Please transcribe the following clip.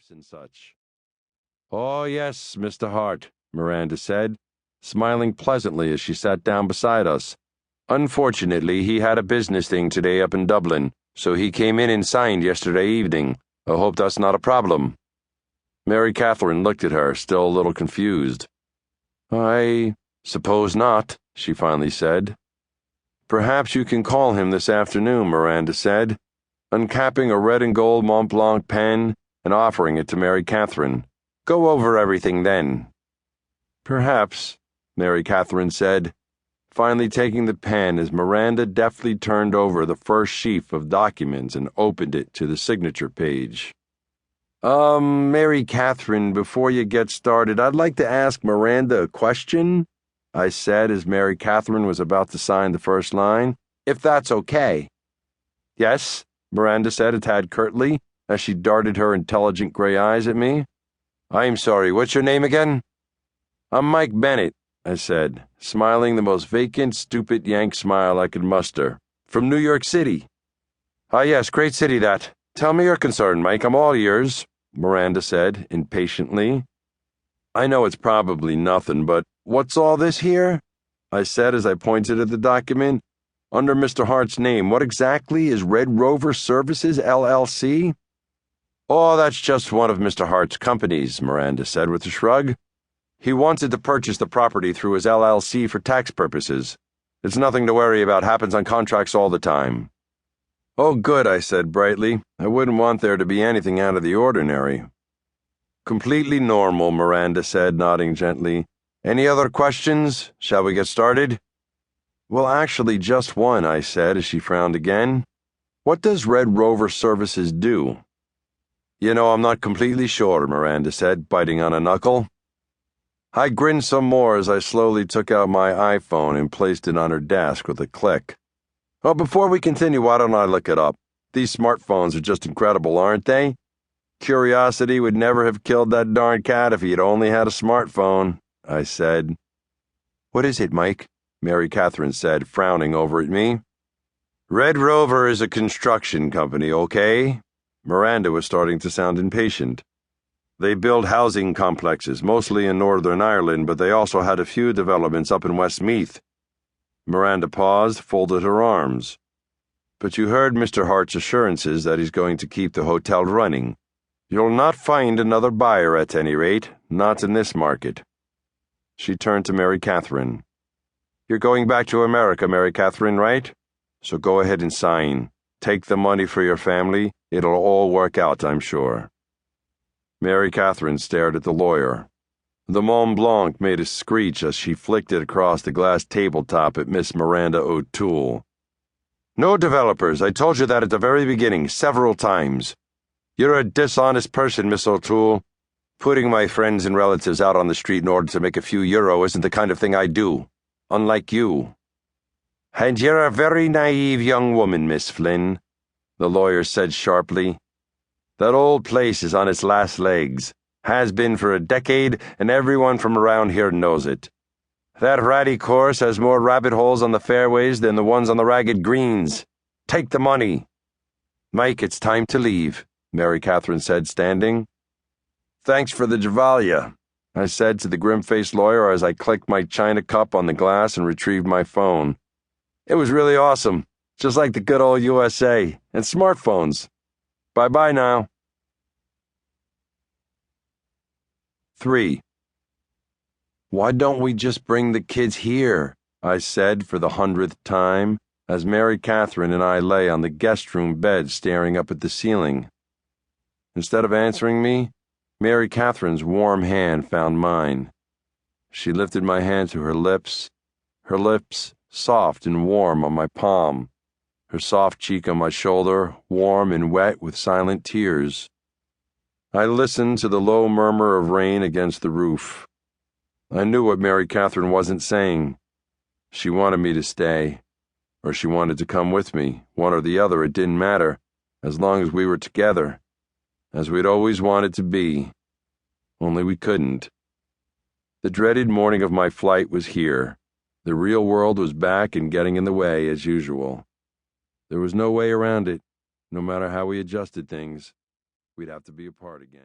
gifts and such. "Oh, yes, Mr. Hart," Miranda said, smiling pleasantly as she sat down beside us. "Unfortunately, he had a business thing today up in Dublin, so he came in and signed yesterday evening. I hope that's not a problem." Mary Catherine looked at her, still a little confused. "I suppose not," she finally said. "Perhaps you can call him this afternoon," Miranda said, uncapping a red and gold Mont Blanc pen and offering it to Mary Catherine. "Go over everything then." "Perhaps," Mary Catherine said, finally taking the pen as Miranda deftly turned over the first sheaf of documents and opened it to the signature page. Mary Catherine, before you get started, I'd like to ask Miranda a question," I said as Mary Catherine was about to sign the first line, "if that's okay." "Yes," Miranda said a tad curtly as she darted her intelligent gray eyes at me. "I'm sorry, what's your name again?" "I'm Mike Bennett," I said, smiling the most vacant, stupid Yank smile I could muster. "From New York City." "Ah, yes, great city that. Tell me your concern, Mike, I'm all ears," Miranda said impatiently. "I know it's probably nothing, but what's all this here?" I said as I pointed at the document. "Under Mr. Hart's name, what exactly is Red Rover Services, LLC?" "Oh, that's just one of Mr. Hart's companies," Miranda said with a shrug. "He wanted to purchase the property through his LLC for tax purposes. It's nothing to worry about, happens on contracts all the time." "Oh, good," I said brightly. "I wouldn't want there to be anything out of the ordinary." "Completely normal," Miranda said, nodding gently. "Any other questions? Shall we get started?" "Well, actually, just one," I said as she frowned again. "What does Red Rover Services do?" "You know, I'm not completely sure," Miranda said, biting on a knuckle. I grinned some more as I slowly took out my iPhone and placed it on her desk with a click. "Well, before we continue, why don't I look it up? These smartphones are just incredible, aren't they? Curiosity would never have killed that darn cat if he'd only had a smartphone," I said. "What is it, Mike?" Mary Catherine said, frowning over at me. "Red Rover is a construction company, okay?" Miranda was starting to sound impatient. "They build housing complexes, mostly in Northern Ireland, but they also had a few developments up in Westmeath." Miranda paused, folded her arms. "But you heard Mr. Hart's assurances that he's going to keep the hotel running. You'll not find another buyer at any rate, not in this market." She turned to Mary Catherine. "You're going back to America, Mary Catherine, right? So go ahead and sign. Take the money for your family. It'll all work out, I'm sure." Mary Catherine stared at the lawyer. The Mont Blanc made a screech as she flicked it across the glass tabletop at Miss Miranda O'Toole. "No developers, I told you that at the very beginning, several times. You're a dishonest person, Miss O'Toole. Putting my friends and relatives out on the street in order to make a few euro isn't the kind of thing I do, unlike you." "And you're a very naive young woman, Miss Flynn," the lawyer said sharply. "That old place is on its last legs. Has been for a decade, and everyone from around here knows it. That ratty course has more rabbit holes on the fairways than the ones on the ragged greens. Take the money." "Mike, it's time to leave," Mary Catherine said, standing. "Thanks for the Javalia," I said to the grim-faced lawyer as I clicked my china cup on the glass and retrieved my phone. "It was really awesome, just like the good old USA, and smartphones. Bye-bye now." 3. "Why don't we just bring the kids here?" I said for the 100th time, as Mary Catherine and I lay on the guest room bed staring up at the ceiling. Instead of answering me, Mary Catherine's warm hand found mine. She lifted my hand to her lips soft and warm on my palm, her soft cheek on my shoulder, warm and wet with silent tears. I listened to the low murmur of rain against the roof. I knew what Mary Catherine wasn't saying. She wanted me to stay, or she wanted to come with me, one or the other, it didn't matter, as long as we were together, as we'd always wanted to be, only we couldn't. The dreaded morning of my flight was here. The real world was back and getting in the way, as usual. There was no way around it. No matter how we adjusted things, we'd have to be apart again.